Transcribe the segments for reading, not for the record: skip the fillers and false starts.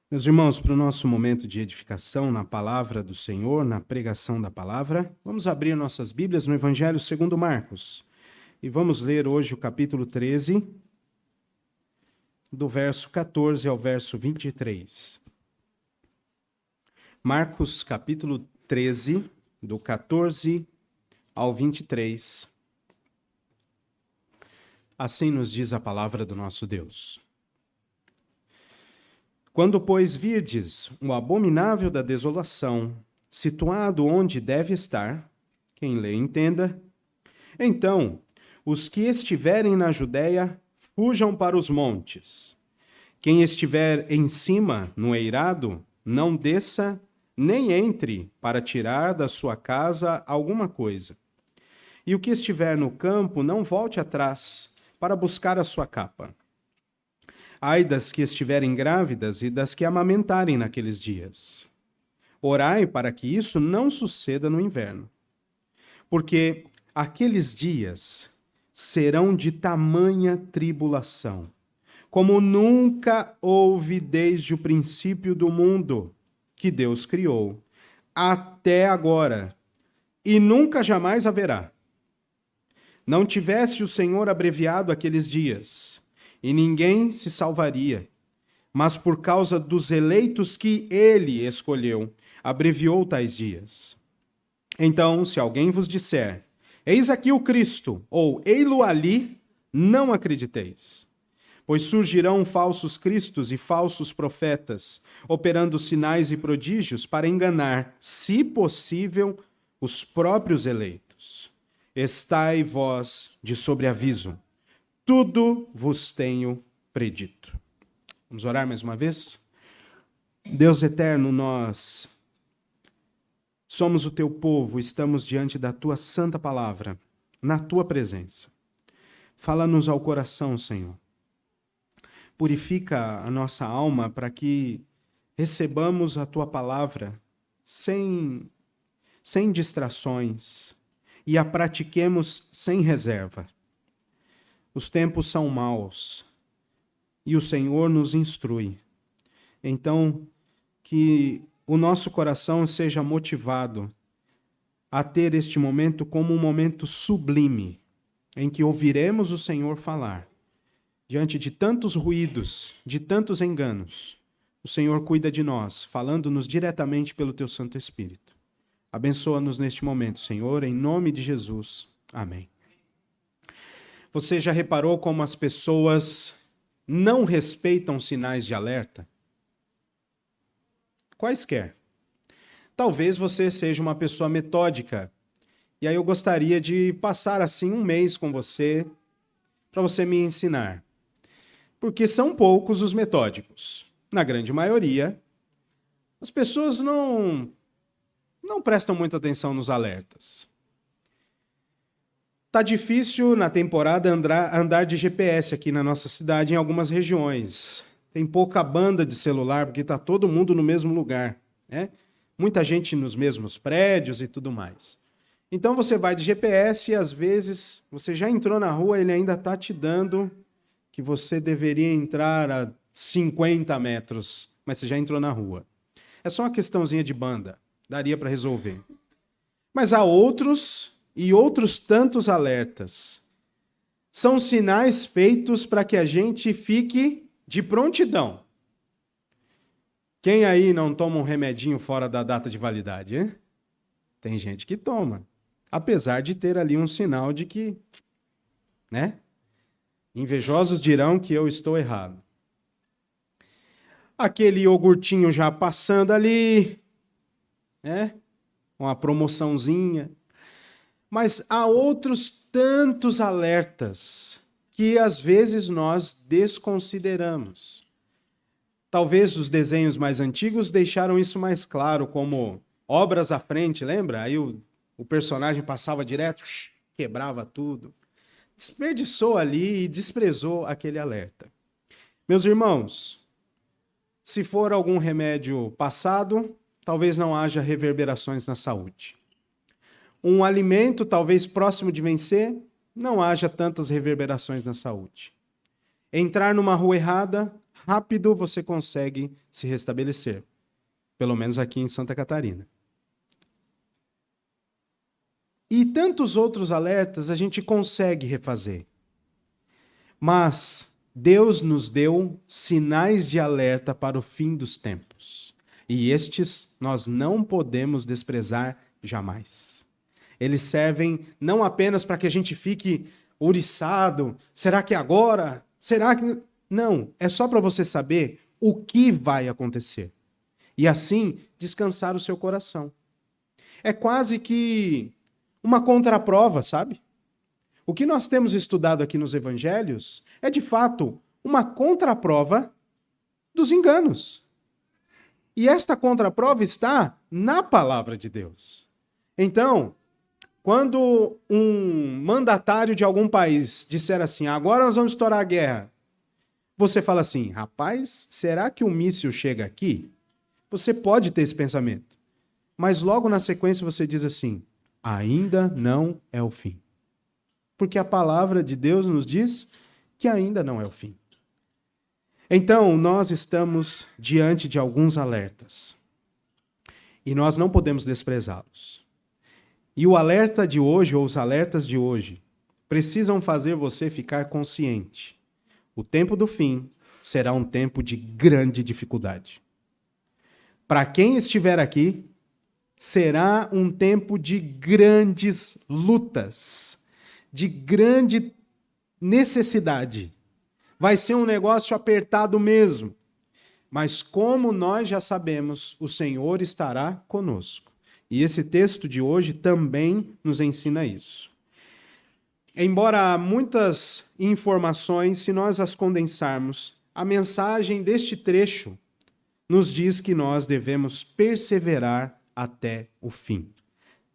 Meus irmãos, para o nosso momento de edificação na palavra do Senhor, na pregação da palavra, vamos abrir nossas Bíblias no Evangelho segundo Marcos. E vamos ler hoje o capítulo 13, do verso 14 ao verso 23. Marcos, capítulo 13, do 14 ao 23. Assim nos diz a palavra do nosso Deus. Quando, pois, virdes o abominável da desolação, situado onde deve estar, quem lê entenda, então os que estiverem na Judéia fujam para os montes. Quem estiver em cima, no eirado, não desça, nem entre para tirar da sua casa alguma coisa. E o que estiver no campo, não volte atrás para buscar a sua capa. Ai das que estiverem grávidas e das que amamentarem naqueles dias. Orai para que isso não suceda no inverno. Porque aqueles dias serão de tamanha tribulação, como nunca houve desde o princípio do mundo que Deus criou, até agora, e nunca jamais haverá. Não tivesse o Senhor abreviado aqueles dias, e ninguém se salvaria. Mas por causa dos eleitos que ele escolheu, abreviou tais dias. Então, se alguém vos disser, eis aqui o Cristo, ou ei-lo ali, não acrediteis. Pois surgirão falsos cristos e falsos profetas, operando sinais e prodígios para enganar, se possível, os próprios eleitos. Estai vós de sobreaviso. Tudo vos tenho predito. Vamos orar mais uma vez? Deus eterno, nós somos o teu povo, estamos diante da tua santa palavra, na tua presença. Fala-nos ao coração, Senhor. Purifica a nossa alma para que recebamos a tua palavra sem distrações e a pratiquemos sem reserva. Os tempos são maus e o Senhor nos instrui. Então, que o nosso coração seja motivado a ter este momento como um momento sublime, em que ouviremos o Senhor falar. Diante de tantos ruídos, de tantos enganos, o Senhor cuida de nós, falando-nos diretamente pelo teu Santo Espírito. Abençoa-nos neste momento, Senhor, em nome de Jesus. Amém. Você já reparou como as pessoas não respeitam sinais de alerta? Quaisquer. Talvez você seja uma pessoa metódica. E aí eu gostaria de passar assim um mês com você, para você me ensinar. Porque são poucos os metódicos. Na grande maioria, as pessoas não prestam muita atenção nos alertas. Tá difícil na temporada andar de GPS aqui na nossa cidade em algumas regiões. Tem pouca banda de celular porque tá todo mundo no mesmo lugar, né? Muita gente nos mesmos prédios e tudo mais. Então você vai de GPS e às vezes você já entrou na rua, ele ainda tá te dando que você deveria entrar a 50 metros, mas você já entrou na rua. É só uma questãozinha de banda, daria para resolver. Mas há outros e outros tantos alertas. São sinais feitos para que a gente fique de prontidão. Quem aí não toma um remedinho fora da data de validade, hein? Tem gente que toma, apesar de ter ali um sinal de que, né? Invejosos dirão que eu estou errado. Aquele iogurtinho já passando ali, né? Uma promoçãozinha. Mas há outros tantos alertas que às vezes nós desconsideramos. Talvez os desenhos mais antigos deixaram isso mais claro, como obras à frente, lembra? Aí o personagem passava direto, quebrava tudo. Desperdiçou ali e desprezou aquele alerta. Meus irmãos, se for algum remédio passado, talvez não haja reverberações na saúde. Um alimento talvez próximo de vencer, não haja tantas reverberações na saúde. Entrar numa rua errada, rápido você consegue se restabelecer. Pelo menos aqui em Santa Catarina. E tantos outros alertas a gente consegue refazer. Mas Deus nos deu sinais de alerta para o fim dos tempos. E estes nós não podemos desprezar jamais. Eles servem não apenas para que a gente fique ouriçado. Será que é agora? Será que... Não, é só para você saber o que vai acontecer. E assim, descansar o seu coração. É quase que uma contraprova, sabe? O que nós temos estudado aqui nos evangelhos é, de fato, uma contraprova dos enganos. E esta contraprova está na palavra de Deus. Então, quando um mandatário de algum país disser assim, agora nós vamos estourar a guerra, você fala assim, rapaz, será que o míssil chega aqui? Você pode ter esse pensamento. Mas logo na sequência você diz assim, ainda não é o fim. Porque a palavra de Deus nos diz que ainda não é o fim. Então, nós estamos diante de alguns alertas. E nós não podemos desprezá-los. E o alerta de hoje, ou os alertas de hoje, precisam fazer você ficar consciente. O tempo do fim será um tempo de grande dificuldade. Para quem estiver aqui, será um tempo de grandes lutas, de grande necessidade. Vai ser um negócio apertado mesmo. Mas como nós já sabemos, o Senhor estará conosco. E esse texto de hoje também nos ensina isso. Embora há muitas informações, se nós as condensarmos, a mensagem deste trecho nos diz que nós devemos perseverar até o fim.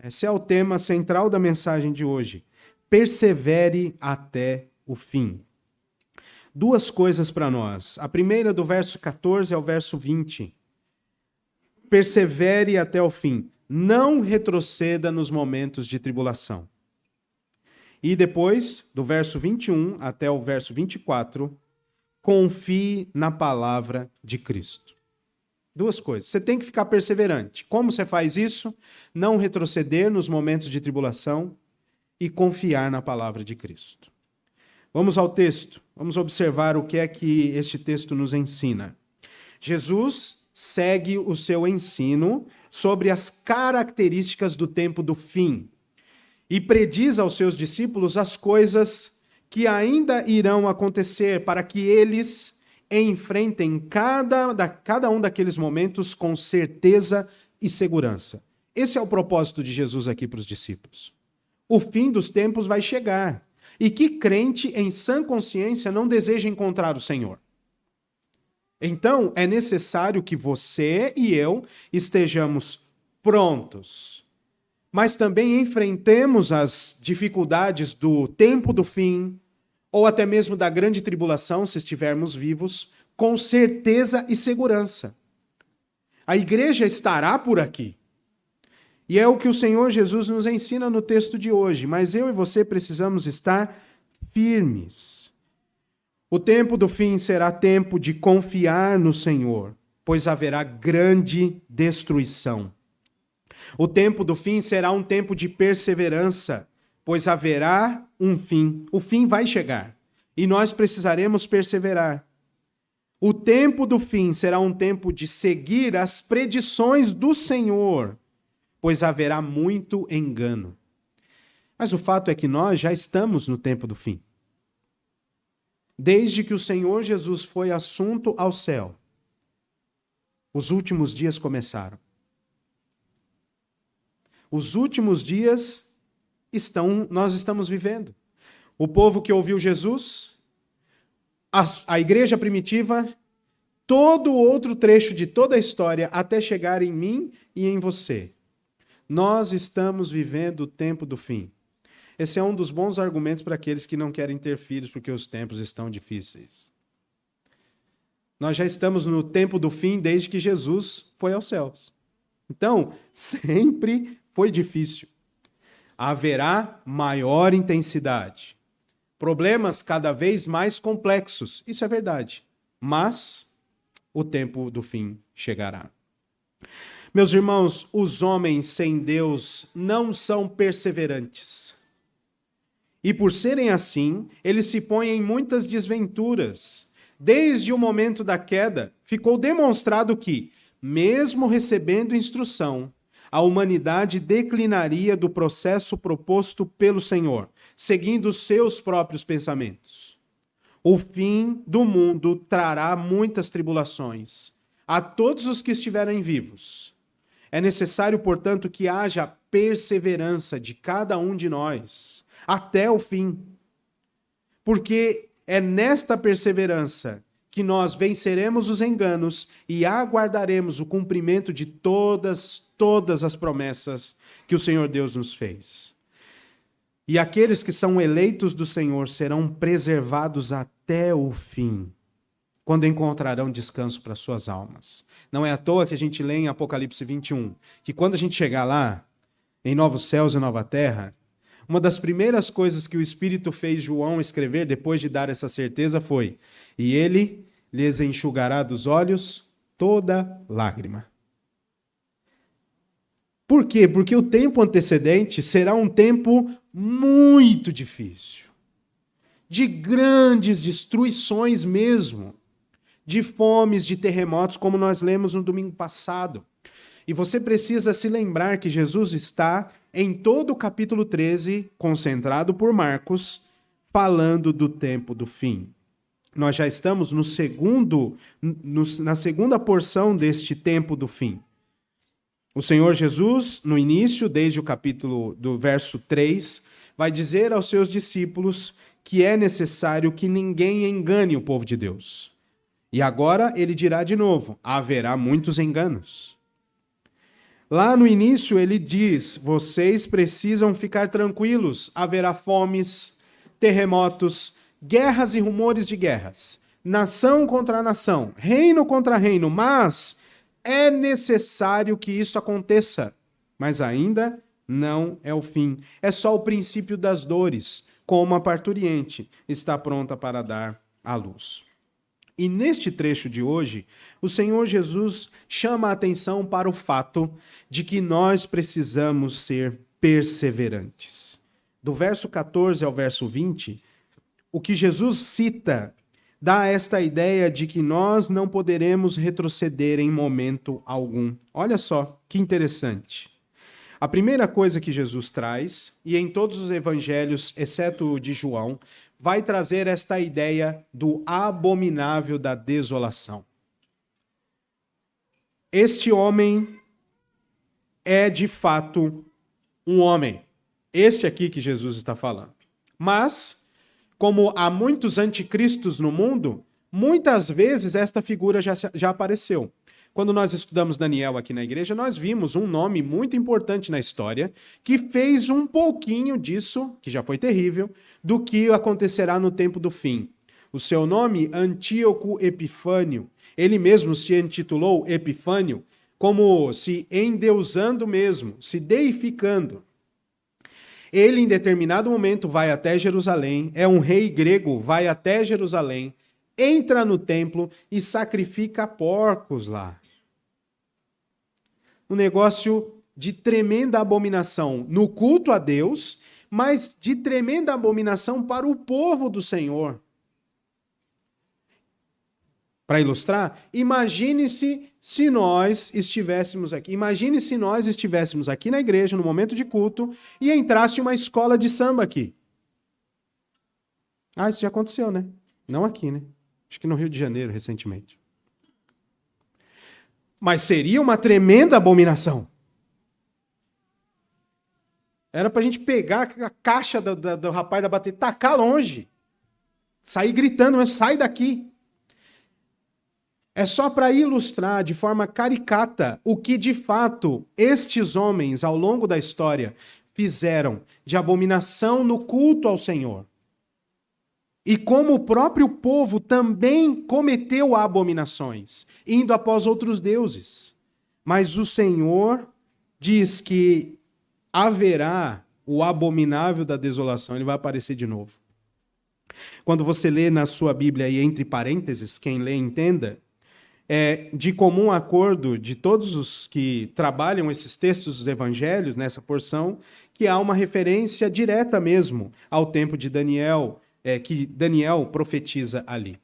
Esse é o tema central da mensagem de hoje. Persevere até o fim. Duas coisas para nós. A primeira, do verso 14 ao verso 20. Persevere até o fim. Não retroceda nos momentos de tribulação. E depois, do verso 21 até o verso 24, confie na palavra de Cristo. Duas coisas. Você tem que ficar perseverante. Como você faz isso? Não retroceder nos momentos de tribulação e confiar na palavra de Cristo. Vamos ao texto. Vamos observar o que é que este texto nos ensina. Jesus segue o seu ensino sobre as características do tempo do fim e prediz aos seus discípulos as coisas que ainda irão acontecer para que eles enfrentem cada um daqueles momentos com certeza e segurança. Esse é o propósito de Jesus aqui para os discípulos. O fim dos tempos vai chegar. E que crente em sã consciência não deseja encontrar o Senhor? Então, é necessário que você e eu estejamos prontos, mas também enfrentemos as dificuldades do tempo do fim, ou até mesmo da grande tribulação, se estivermos vivos, com certeza e segurança. A igreja estará por aqui. E é o que o Senhor Jesus nos ensina no texto de hoje, mas eu e você precisamos estar firmes. O tempo do fim será tempo de confiar no Senhor, pois haverá grande destruição. O tempo do fim será um tempo de perseverança, pois haverá um fim. O fim vai chegar e nós precisaremos perseverar. O tempo do fim será um tempo de seguir as predições do Senhor, pois haverá muito engano. Mas o fato é que nós já estamos no tempo do fim. Desde que o Senhor Jesus foi assunto ao céu, os últimos dias começaram. Os últimos dias nós estamos vivendo. O povo que ouviu Jesus, a igreja primitiva, todo outro trecho de toda a história até chegar em mim e em você. Nós estamos vivendo o tempo do fim. Esse é um dos bons argumentos para aqueles que não querem ter filhos porque os tempos estão difíceis. Nós já estamos no tempo do fim desde que Jesus foi aos céus. Então, sempre foi difícil. Haverá maior intensidade. Problemas cada vez mais complexos. Isso é verdade. mas o tempo do fim chegará. Meus irmãos, os homens sem Deus não são perseverantes. E por serem assim, eles se põem em muitas desventuras. Desde o momento da queda, ficou demonstrado que, mesmo recebendo instrução, a humanidade declinaria do processo proposto pelo Senhor, seguindo seus próprios pensamentos. O fim do mundo trará muitas tribulações a todos os que estiverem vivos. É necessário, portanto, que haja perseverança de cada um de nós até o fim. Porque é nesta perseverança que nós venceremos os enganos e aguardaremos o cumprimento de todas as promessas que o Senhor Deus nos fez. E aqueles que são eleitos do Senhor serão preservados até o fim, quando encontrarão descanso para suas almas. Não é à toa que a gente lê em Apocalipse 21, que quando a gente chegar lá, em novos céus e nova terra, uma das primeiras coisas que o Espírito fez João escrever, depois de dar essa certeza, foi: e ele lhes enxugará dos olhos toda lágrima. Por quê? Porque o tempo antecedente será um tempo muito difícil, de grandes destruições mesmo, de fomes, de terremotos, como nós lemos no domingo passado. E você precisa se lembrar que Jesus está em todo o capítulo 13, concentrado por Marcos, falando do tempo do fim. Nós já estamos na segunda porção deste tempo do fim. O Senhor Jesus, no início, desde o capítulo do verso 3, vai dizer aos seus discípulos que é necessário que ninguém engane o povo de Deus. E agora ele dirá de novo: haverá muitos enganos. Lá no início ele diz: vocês precisam ficar tranquilos, haverá fomes, terremotos, guerras e rumores de guerras, nação contra nação, reino contra reino, mas é necessário que isso aconteça. Mas ainda não é o fim, é só o princípio das dores, como a parturiente está pronta para dar à luz. E neste trecho de hoje, o Senhor Jesus chama a atenção para o fato de que nós precisamos ser perseverantes. Do verso 14 ao verso 20, o que Jesus cita dá esta ideia de que nós não poderemos retroceder em momento algum. Olha só que interessante. A primeira coisa que Jesus traz, e em todos os evangelhos, exceto o de João, vai trazer esta ideia do abominável da desolação. Este homem é, de fato, um homem. Este aqui que Jesus está falando. Mas, como há muitos anticristos no mundo, muitas vezes esta figura já apareceu. Quando nós estudamos Daniel aqui na igreja, nós vimos um nome muito importante na história que fez um pouquinho disso, que já foi terrível, do que acontecerá no tempo do fim. O seu nome, Antíoco Epifânio. Ele mesmo se intitulou Epifânio, como se endeusando mesmo, se deificando. Ele, em determinado momento, vai até Jerusalém, é um rei grego, vai até Jerusalém, entra no templo e sacrifica porcos lá. Um negócio de tremenda abominação no culto a Deus, mas de tremenda abominação para o povo do Senhor. Para ilustrar, imagine-se se nós estivéssemos aqui. Imagine se nós estivéssemos aqui na igreja, no momento de culto, e entrasse uma escola de samba aqui. Ah, isso já aconteceu, né? Não aqui, né? Acho que no Rio de Janeiro, recentemente. Mas seria uma tremenda abominação. Era pra gente pegar a caixa do rapaz da bateria, tacar longe. Sair gritando, mas sai daqui. É só para ilustrar de forma caricata o que, de fato, estes homens, ao longo da história, fizeram de abominação no culto ao Senhor. E como o próprio povo também cometeu abominações, indo após outros deuses. Mas o Senhor diz que haverá o abominável da desolação, ele vai aparecer de novo. Quando você lê na sua Bíblia, e entre parênteses, quem lê entenda, é de comum acordo de todos os que trabalham esses textos dos evangelhos, nessa porção, que há uma referência direta mesmo ao tempo de Daniel, que Daniel profetiza ali.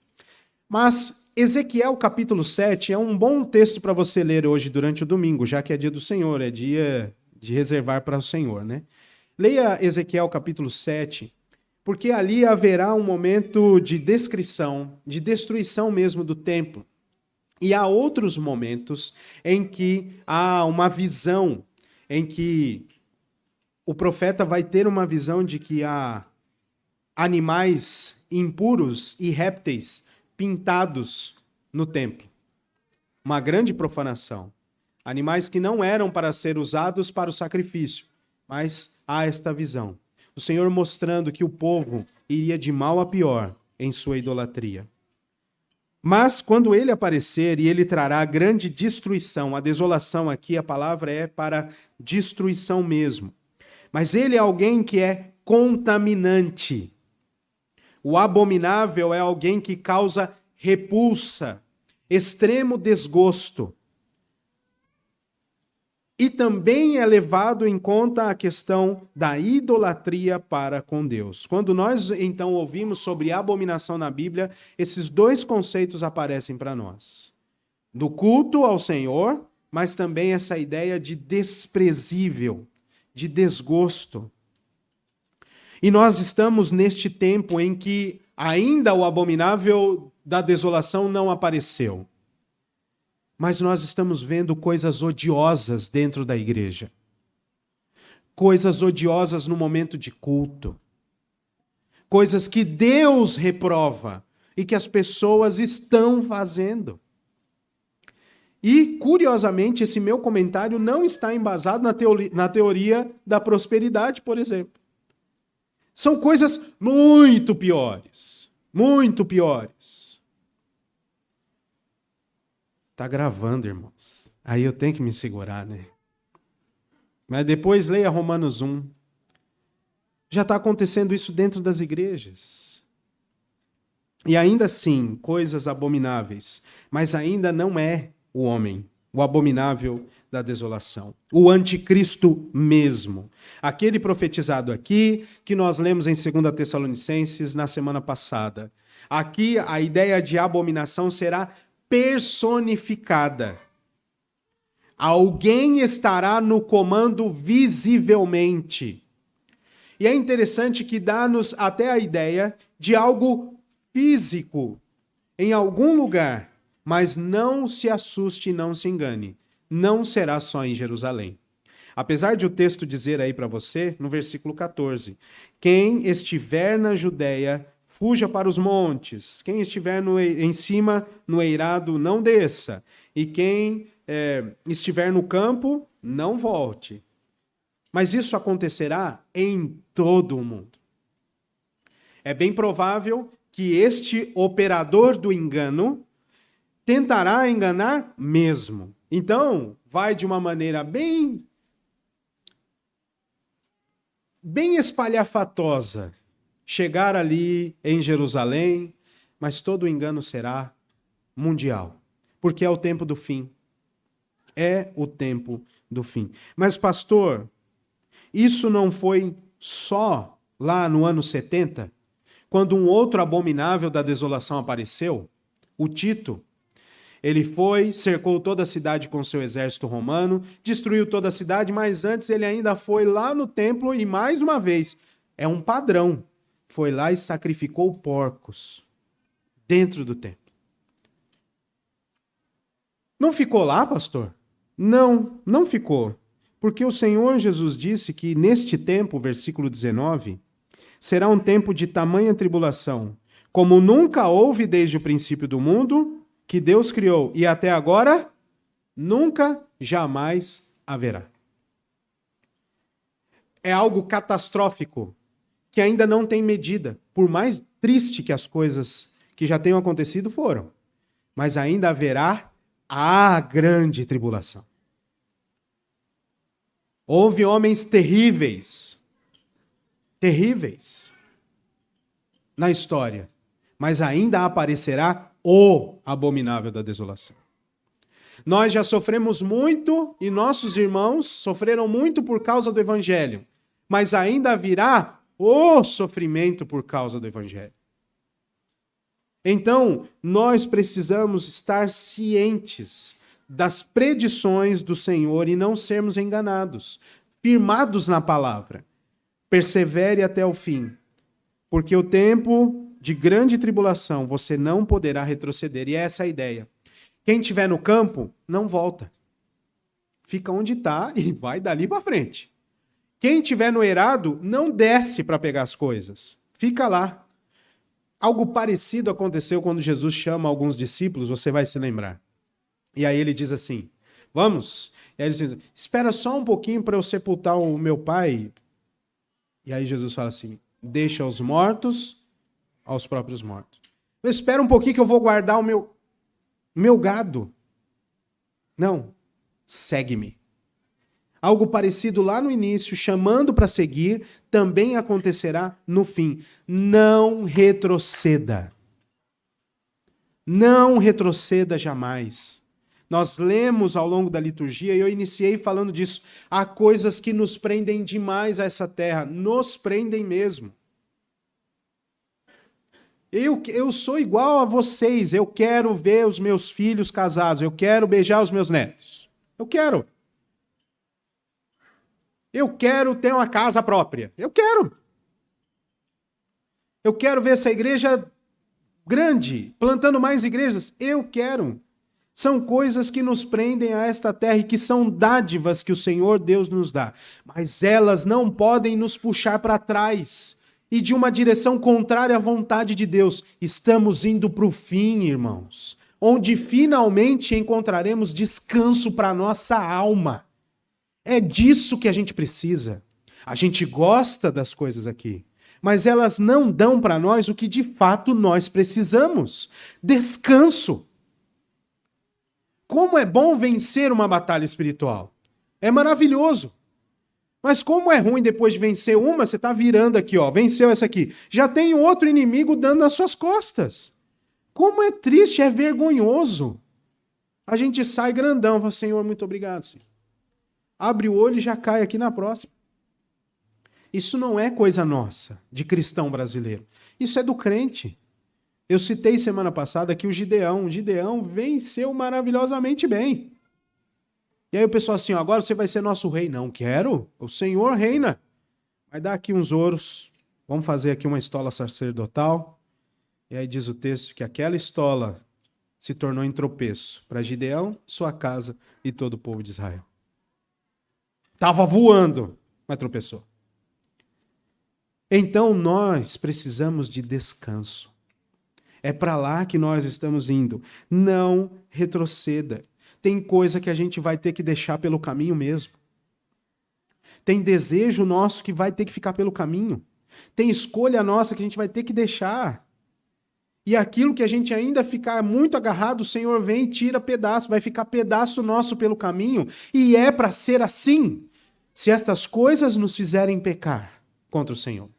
Mas Ezequiel capítulo 7 é um bom texto para você ler hoje durante o domingo, já que é dia do Senhor, é dia de reservar para o Senhor, né? Leia Ezequiel capítulo 7, porque ali haverá um momento de descrição, de destruição mesmo do templo. E há outros momentos em que há uma visão, em que o profeta vai ter uma visão de que há animais impuros e répteis pintados no templo. Uma grande profanação. Animais que não eram para ser usados para o sacrifício, mas há esta visão. O Senhor mostrando que o povo iria de mal a pior em sua idolatria. Mas quando ele aparecer, e ele trará grande destruição, a desolação aqui, a palavra é para destruição mesmo. Mas ele é alguém que é contaminante. O abominável é alguém que causa repulsa, extremo desgosto. E também é levado em conta a questão da idolatria para com Deus. Quando nós, então, ouvimos sobre abominação na Bíblia, esses dois conceitos aparecem para nós. Do culto ao Senhor, mas também essa ideia de desprezível, de desgosto. E nós estamos neste tempo em que ainda o abominável da desolação não apareceu. Mas nós estamos vendo coisas odiosas dentro da igreja. Coisas odiosas no momento de culto. Coisas que Deus reprova e que as pessoas estão fazendo. E, curiosamente, esse meu comentário não está embasado na teoria da prosperidade, por exemplo. São coisas muito piores. Muito piores. Tá gravando, irmãos. Aí eu tenho que me segurar, né? Mas depois leia Romanos 1. Já está acontecendo isso dentro das igrejas. E ainda assim, coisas abomináveis. Mas ainda não é o homem, o abominável da desolação. O anticristo mesmo. Aquele profetizado aqui, que nós lemos em 2 Tessalonicenses na semana passada. Aqui a ideia de abominação será personificada. Alguém estará no comando visivelmente. E é interessante que dá-nos até a ideia de algo físico em algum lugar, mas não se assuste e não se engane. Não será só em Jerusalém. Apesar de o texto dizer aí para você, no versículo 14, quem estiver na Judéia, fuja para os montes. Quem estiver em cima, no eirado, não desça. E quem estiver no campo, não volte. Mas isso acontecerá em todo o mundo. É bem provável que este operador do engano tentará enganar mesmo. Então, vai de uma maneira bem espalhafatosa chegar ali em Jerusalém, mas todo o engano será mundial, porque é o tempo do fim. É o tempo do fim. Mas, pastor, isso não foi só lá no ano 70, quando um outro abominável da desolação apareceu? O Tito. Ele foi, cercou toda a cidade com seu exército romano, destruiu toda a cidade, mas antes ele ainda foi lá no templo e, mais uma vez, é um padrão, foi lá e sacrificou porcos dentro do templo. Não ficou lá, pastor? Não, não ficou. Porque o Senhor Jesus disse que neste tempo, versículo 19, será um tempo de tamanha tribulação, como nunca houve desde o princípio do mundo, que Deus criou, e até agora, nunca, jamais haverá. É algo catastrófico, que ainda não tem medida, por mais triste que as coisas que já tenham acontecido foram. Mas ainda haverá a grande tribulação. Houve homens terríveis. Terríveis. na história, mas ainda aparecerá o abominável da desolação. Nós já sofremos muito e nossos irmãos sofreram muito por causa do evangelho, mas ainda virá o sofrimento por causa do evangelho. Então, nós precisamos estar cientes das predições do Senhor e não sermos enganados, firmados na palavra. Persevere até o fim, porque o tempo de grande tribulação você não poderá retroceder. E essa é a ideia. Quem estiver no campo, não volta. Fica onde está e vai dali para frente. Quem estiver no eirado, não desce para pegar as coisas. Fica lá. Algo parecido aconteceu quando Jesus chama alguns discípulos, você vai se lembrar. E aí ele diz assim, vamos? E aí ele diz, espera só um pouquinho para eu sepultar o meu pai. E aí Jesus fala assim, deixa os mortos aos próprios mortos. Espera um pouquinho que eu vou guardar o meu gado. Não, segue-me. Algo parecido lá no início, chamando para seguir, também acontecerá no fim. Não retroceda. Não retroceda jamais. Nós lemos ao longo da liturgia, e eu iniciei falando disso, há coisas que nos prendem demais a essa terra, nos prendem mesmo. Eu sou igual a vocês, eu quero ver os meus filhos casados, eu quero beijar os meus netos. Eu quero. Eu quero ter uma casa própria. Eu quero. Eu quero ver essa igreja grande, plantando mais igrejas. Eu quero. São coisas que nos prendem a esta terra e que são dádivas que o Senhor Deus nos dá. Mas elas não podem nos puxar para trás e de uma direção contrária à vontade de Deus. Estamos indo para o fim, irmãos, onde finalmente encontraremos descanso para a nossa alma. É disso que a gente precisa. A gente gosta das coisas aqui, mas elas não dão para nós o que de fato nós precisamos. Descanso. Como é bom vencer uma batalha espiritual. É maravilhoso. Mas como é ruim depois de vencer uma, você está virando aqui, ó, venceu essa aqui. Já tem outro inimigo dando nas suas costas. Como é triste, é vergonhoso. A gente sai grandão, fala, Senhor, muito obrigado, Senhor. Abre o olho e já cai aqui na próxima. Isso não é coisa nossa, de cristão brasileiro. Isso é do crente. Eu citei semana passada aqui o Gideão. O Gideão venceu maravilhosamente bem. E aí o pessoal assim, ó, agora você vai ser nosso rei. Não quero, o Senhor reina. Vai dar aqui uns ouros, vamos fazer aqui uma estola sacerdotal. E aí diz o texto que aquela estola se tornou em tropeço para Gideão, sua casa e todo o povo de Israel. Estava voando, mas tropeçou. Então nós precisamos de descanso. É para lá que nós estamos indo. Não retroceda. Tem coisa que a gente vai ter que deixar pelo caminho mesmo. Tem desejo nosso que vai ter que ficar pelo caminho. Tem escolha nossa que a gente vai ter que deixar. E aquilo que a gente ainda ficar muito agarrado, o Senhor vem e tira pedaço. Vai ficar pedaço nosso pelo caminho. E é para ser assim. Se estas coisas nos fizerem pecar contra o Senhor.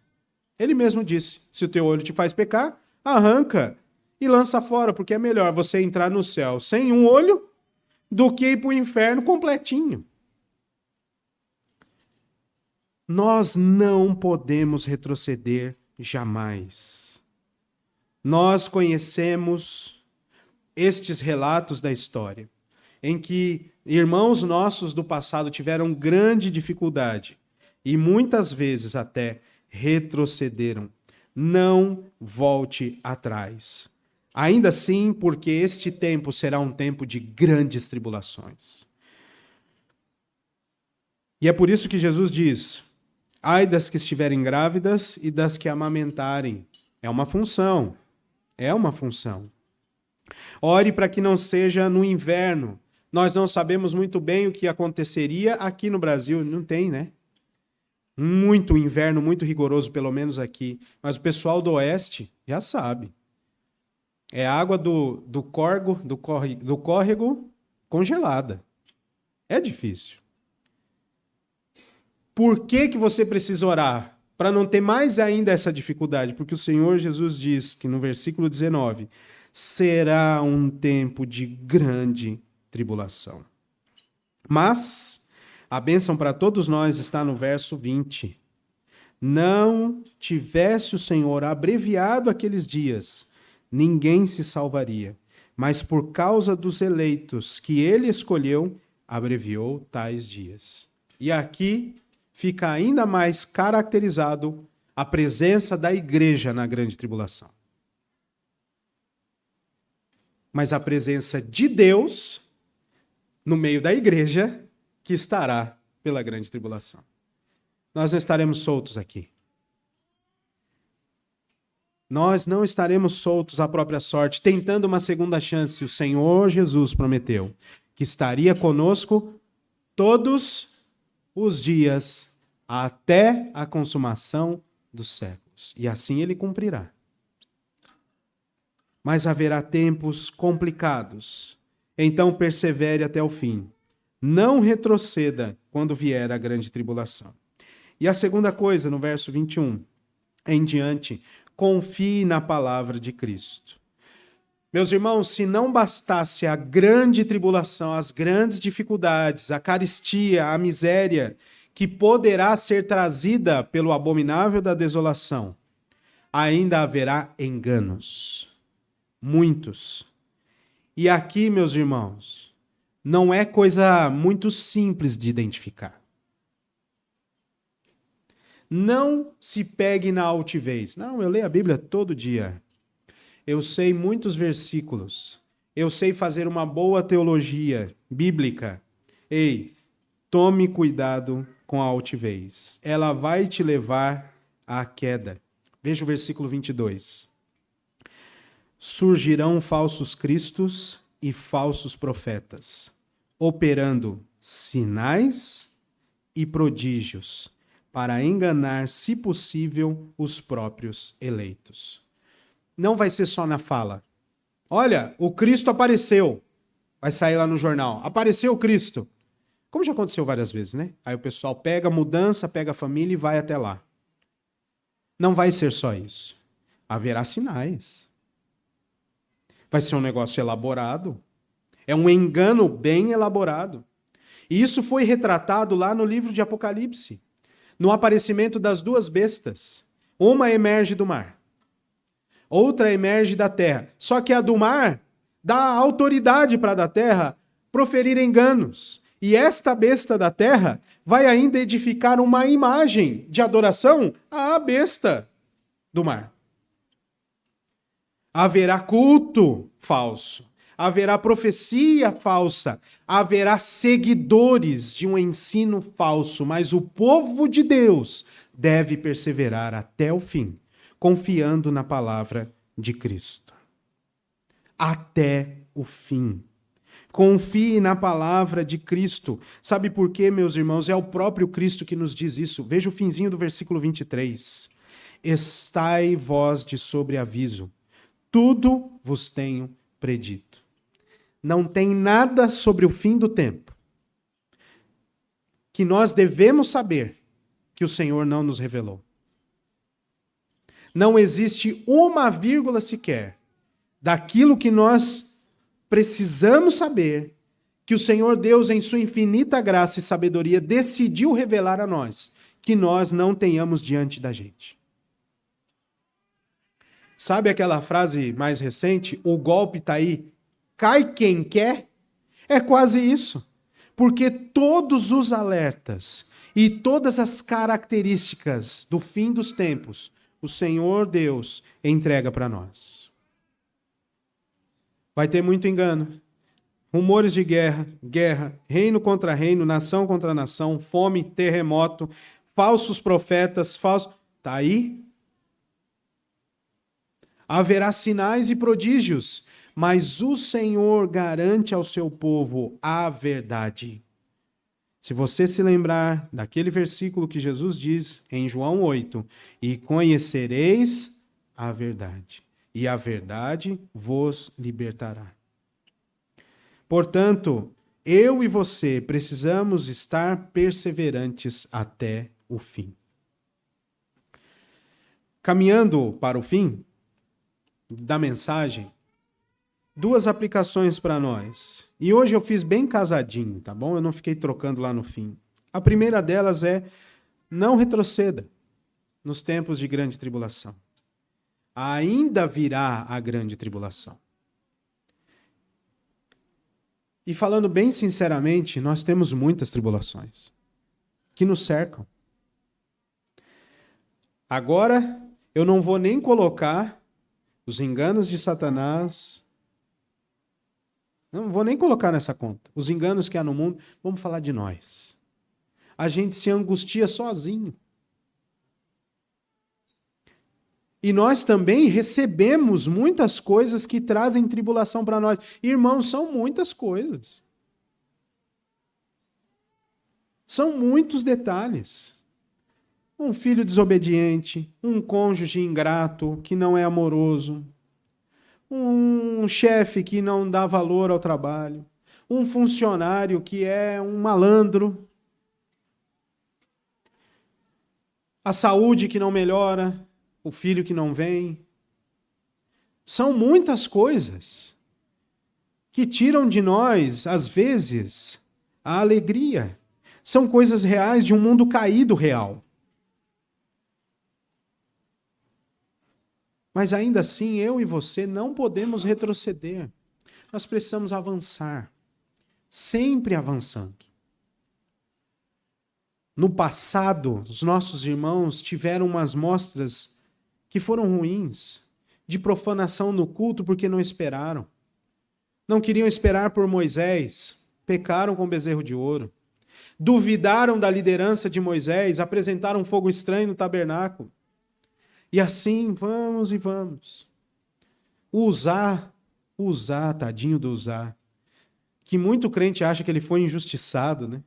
Ele mesmo disse, se o teu olho te faz pecar, arranca e lança fora, porque é melhor você entrar no céu sem um olho do que ir para o inferno completinho. Nós não podemos retroceder jamais. Nós conhecemos estes relatos da história, em que irmãos nossos do passado tiveram grande dificuldade e muitas vezes até retrocederam. Não volte atrás. Ainda assim, porque este tempo será um tempo de grandes tribulações. E é por isso que Jesus diz, ai das que estiverem grávidas e das que amamentarem. É uma função. É uma função. Ore para que não seja no inverno. Nós não sabemos muito bem o que aconteceria aqui no Brasil. Não tem, né? Muito inverno, muito rigoroso, pelo menos aqui. Mas o pessoal do Oeste já sabe. É água do córrego congelada. É difícil. Por que você precisa orar? para não ter mais ainda essa dificuldade, porque o Senhor Jesus diz que no versículo 19, será um tempo de grande tribulação. Mas a bênção para todos nós está no verso 20. Não tivesse o Senhor abreviado aqueles dias, ninguém se salvaria. Mas por causa dos eleitos que ele escolheu, abreviou tais dias. E aqui fica ainda mais caracterizado a presença da igreja na grande tribulação. Mas a presença de Deus no meio da igreja que estará pela grande tribulação. Nós não estaremos soltos aqui. Nós não estaremos soltos à própria sorte, tentando uma segunda chance. O Senhor Jesus prometeu que estaria conosco todos os dias até a consumação dos séculos. E assim ele cumprirá. Mas haverá tempos complicados. Então persevere até o fim. Não retroceda quando vier a grande tribulação. E a segunda coisa, no verso 21 em diante, confie na palavra de Cristo. Meus irmãos, se não bastasse a grande tribulação, as grandes dificuldades, a carestia, a miséria, que poderá ser trazida pelo abominável da desolação, ainda haverá enganos. Muitos. E aqui, meus irmãos, não é coisa muito simples de identificar. Não se pegue na altivez. Não, eu leio a Bíblia todo dia. Eu sei muitos versículos. Eu sei fazer uma boa teologia bíblica. Ei, tome cuidado com a altivez. Ela vai te levar à queda. Veja o versículo 22. Surgirão falsos cristos e falsos profetas, operando sinais e prodígios, para enganar, se possível, os próprios eleitos. Não vai ser só na fala. Olha, o Cristo apareceu. Vai sair lá no jornal. Apareceu o Cristo. Como já aconteceu várias vezes, né? Aí o pessoal pega a mudança, pega a família e vai até lá. Não vai ser só isso. Haverá sinais. Vai ser um negócio elaborado. É um engano bem elaborado. E isso foi retratado lá no livro de Apocalipse. No aparecimento das duas bestas. Uma emerge do mar. Outra emerge da terra. Só que a do mar dá autoridade para a da terra proferir enganos. E esta besta da terra vai ainda edificar uma imagem de adoração à besta do mar. Haverá culto falso. Haverá profecia falsa. Haverá seguidores de um ensino falso. Mas o povo de Deus deve perseverar até o fim, confiando na palavra de Cristo. Até o fim. Confie na palavra de Cristo. Sabe por quê, meus irmãos? É o próprio Cristo que nos diz isso. Veja o finzinho do versículo 23. Estai vós de sobreaviso. Tudo vos tenho predito. Não tem nada sobre o fim do tempo que nós devemos saber que o Senhor não nos revelou. Não existe uma vírgula sequer daquilo que nós precisamos saber que o Senhor Deus, em sua infinita graça e sabedoria, decidiu revelar a nós, que nós não tenhamos diante da gente. Sabe aquela frase mais recente? O golpe está aí, cai quem quer? É quase isso. Porque todos os alertas e todas as características do fim dos tempos, o Senhor Deus entrega para nós. Vai ter muito engano. Rumores de guerra, reino contra reino, nação contra nação, fome, terremoto, falsos profetas, Está aí. Haverá sinais e prodígios, mas o Senhor garante ao seu povo a verdade. Se você se lembrar daquele versículo que Jesus diz em João 8, e conhecereis a verdade, e a verdade vos libertará. Portanto, eu e você precisamos estar perseverantes até o fim. Caminhando para o fim da mensagem, duas aplicações para nós. E hoje eu fiz bem casadinho, tá bom? Eu não fiquei trocando lá no fim. A primeira delas é: não retroceda nos tempos de grande tribulação. Ainda virá a grande tribulação. E falando bem sinceramente, nós temos muitas tribulações que nos cercam. Agora, eu não vou nem colocar os enganos de Satanás, não vou nem colocar nessa conta. Os enganos que há no mundo, vamos falar de nós. A gente se angustia sozinho. E nós também recebemos muitas coisas que trazem tribulação para nós. Irmãos, são muitas coisas. São muitos detalhes. Um filho desobediente, um cônjuge ingrato, que não é amoroso, um chefe que não dá valor ao trabalho, um funcionário que é um malandro, a saúde que não melhora, o filho que não vem. São muitas coisas que tiram de nós, às vezes, a alegria. São coisas reais de um mundo caído real. Mas ainda assim, eu e você não podemos retroceder. Nós precisamos avançar. Sempre avançando. No passado, os nossos irmãos tiveram umas mostras que foram ruins, de profanação no culto porque não esperaram. Não queriam esperar por Moisés, pecaram com bezerro de ouro. Duvidaram da liderança de Moisés, apresentaram fogo estranho no tabernáculo. E assim, vamos e vamos. O Uzá, tadinho do Uzá, que muito crente acha que ele foi injustiçado, né?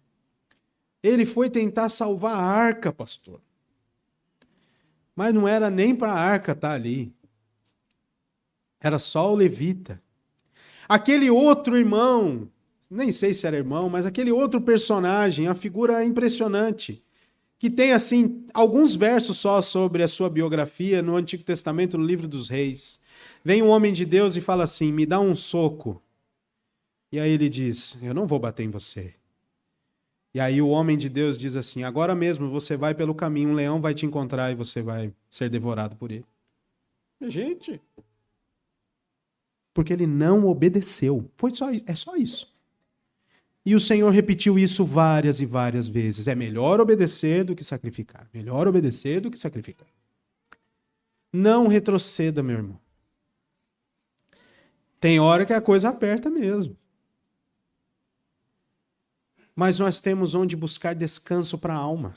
Ele foi tentar salvar a arca, pastor. Mas não era nem para a arca estar ali. Era só o levita. Aquele outro irmão, nem sei se era irmão, mas aquele outro personagem, a figura impressionante, que tem, assim, alguns versos só sobre a sua biografia no Antigo Testamento, no livro dos Reis. Vem um homem de Deus e fala assim: me dá um soco. E aí ele diz: eu não vou bater em você. E aí o homem de Deus diz assim: agora mesmo você vai pelo caminho, um leão vai te encontrar e você vai ser devorado por ele. Gente, porque ele não obedeceu. É só isso. E o Senhor repetiu isso várias e várias vezes. É melhor obedecer do que sacrificar. Melhor obedecer do que sacrificar. Não retroceda, meu irmão. Tem hora que a coisa aperta mesmo. Mas nós temos onde buscar descanso para a alma,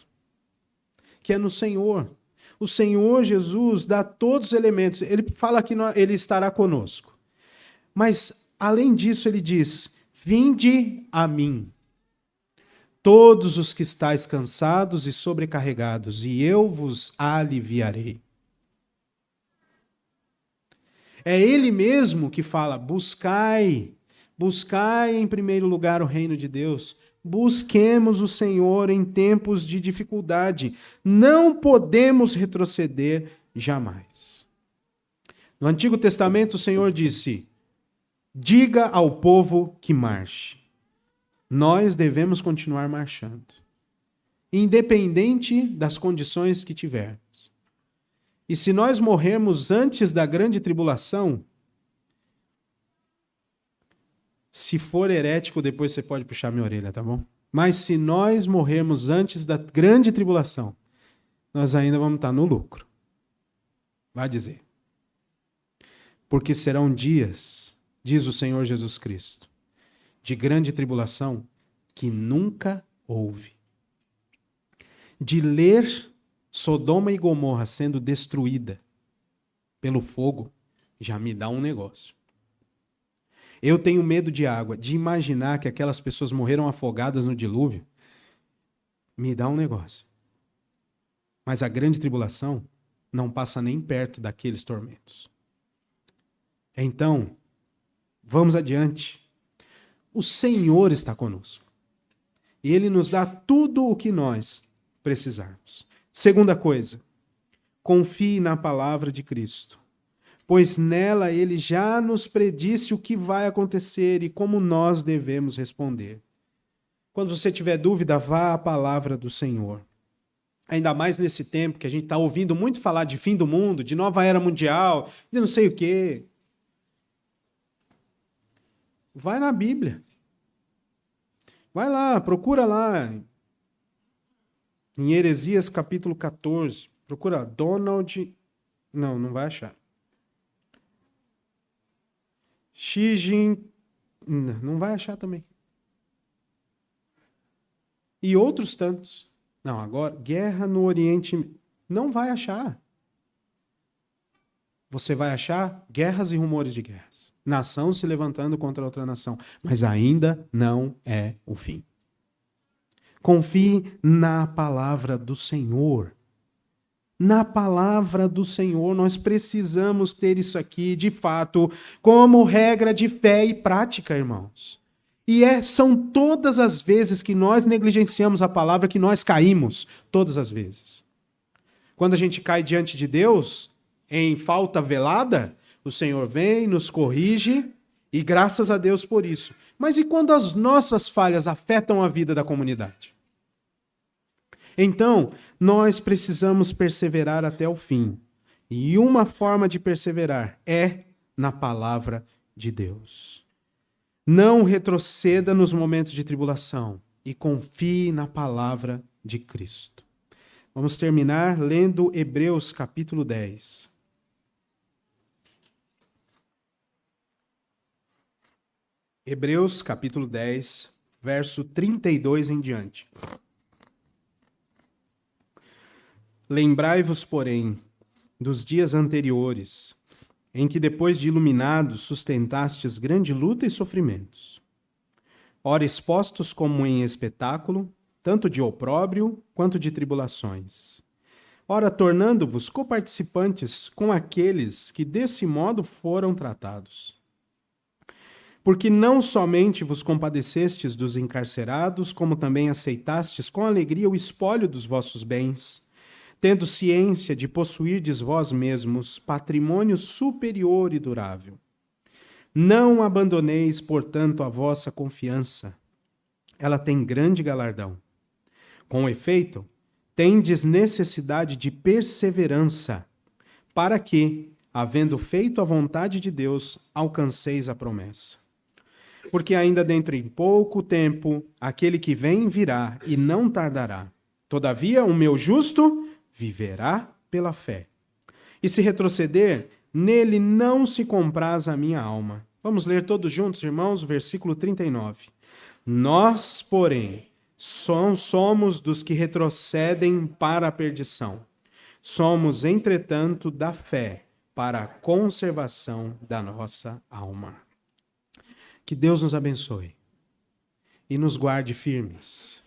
que é no Senhor. O Senhor Jesus dá todos os elementos. Ele fala que ele estará conosco. Mas, além disso, ele diz: vinde a mim, todos os que estáis cansados e sobrecarregados, e eu vos aliviarei. É ele mesmo que fala: buscai em primeiro lugar o reino de Deus. Busquemos o Senhor em tempos de dificuldade. Não podemos retroceder jamais. No Antigo Testamento, o Senhor disse: diga ao povo que marche. Nós devemos continuar marchando, independente das condições que tivermos. E se nós morrermos antes da grande tribulação, se for herético, depois você pode puxar minha orelha, tá bom? Mas se nós morrermos antes da grande tribulação, nós ainda vamos estar no lucro. Vai dizer. Porque serão dias, diz o Senhor Jesus Cristo, de grande tribulação que nunca houve. De ler Sodoma e Gomorra sendo destruída pelo fogo, já me dá um negócio. Eu tenho medo de água. De imaginar que aquelas pessoas morreram afogadas no dilúvio, me dá um negócio. Mas a grande tribulação não passa nem perto daqueles tormentos. Então, vamos adiante. O Senhor está conosco. E Ele nos dá tudo o que nós precisarmos. Segunda coisa, confie na palavra de Cristo, pois nela ele já nos predisse o que vai acontecer e como nós devemos responder. Quando você tiver dúvida, vá à palavra do Senhor. Ainda mais nesse tempo que a gente está ouvindo muito falar de fim do mundo, de nova era mundial, de não sei o quê. Vai na Bíblia. Vai lá, procura lá. Em Heresias capítulo 14. Procura Donald. Não vai achar. Xi Jinping. Não vai achar também. E outros tantos. Não, agora, guerra no Oriente. Não vai achar. Você vai achar guerras e rumores de guerras. Nação se levantando contra outra nação. Mas ainda não é o fim. Confie na palavra do Senhor. Na palavra do Senhor, nós precisamos ter isso aqui, de fato, como regra de fé e prática, irmãos. E são todas as vezes que nós negligenciamos a palavra que nós caímos. Todas as vezes. Quando a gente cai diante de Deus, em falta velada, o Senhor vem, nos corrige, e graças a Deus por isso. Mas e quando as nossas falhas afetam a vida da comunidade? Então, nós precisamos perseverar até o fim. E uma forma de perseverar é na palavra de Deus. Não retroceda nos momentos de tribulação e confie na palavra de Cristo. Vamos terminar lendo Hebreus capítulo 10. Hebreus capítulo 10, verso 32 em diante. Lembrai-vos, porém, dos dias anteriores, em que, depois de iluminados, sustentastes grande luta e sofrimentos. Ora, expostos como em espetáculo, tanto de opróbrio quanto de tribulações. Ora, tornando-vos coparticipantes com aqueles que desse modo foram tratados. Porque não somente vos compadecestes dos encarcerados, como também aceitastes com alegria o espólio dos vossos bens, tendo ciência de possuirdes vós mesmos patrimônio superior e durável. Não abandoneis, portanto, a vossa confiança. Ela tem grande galardão. Com efeito, tendes necessidade de perseverança, para que, havendo feito a vontade de Deus, alcanceis a promessa. Porque ainda dentro em pouco tempo, aquele que vem virá e não tardará. Todavia, o meu justo viverá pela fé. E se retroceder, nele não se compraz a minha alma. Vamos ler todos juntos, irmãos, o versículo 39. Nós, porém, somos dos que retrocedem para a perdição. Somos, entretanto, da fé para a conservação da nossa alma. Que Deus nos abençoe e nos guarde firmes.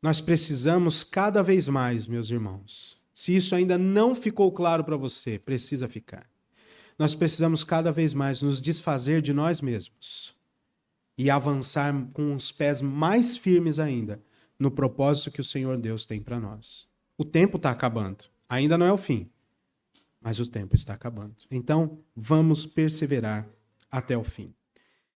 Nós precisamos cada vez mais, meus irmãos. Se isso ainda não ficou claro para você, precisa ficar. Nós precisamos cada vez mais nos desfazer de nós mesmos e avançar com os pés mais firmes ainda no propósito que o Senhor Deus tem para nós. O tempo está acabando. Ainda não é o fim, mas o tempo está acabando. Então, vamos perseverar até o fim.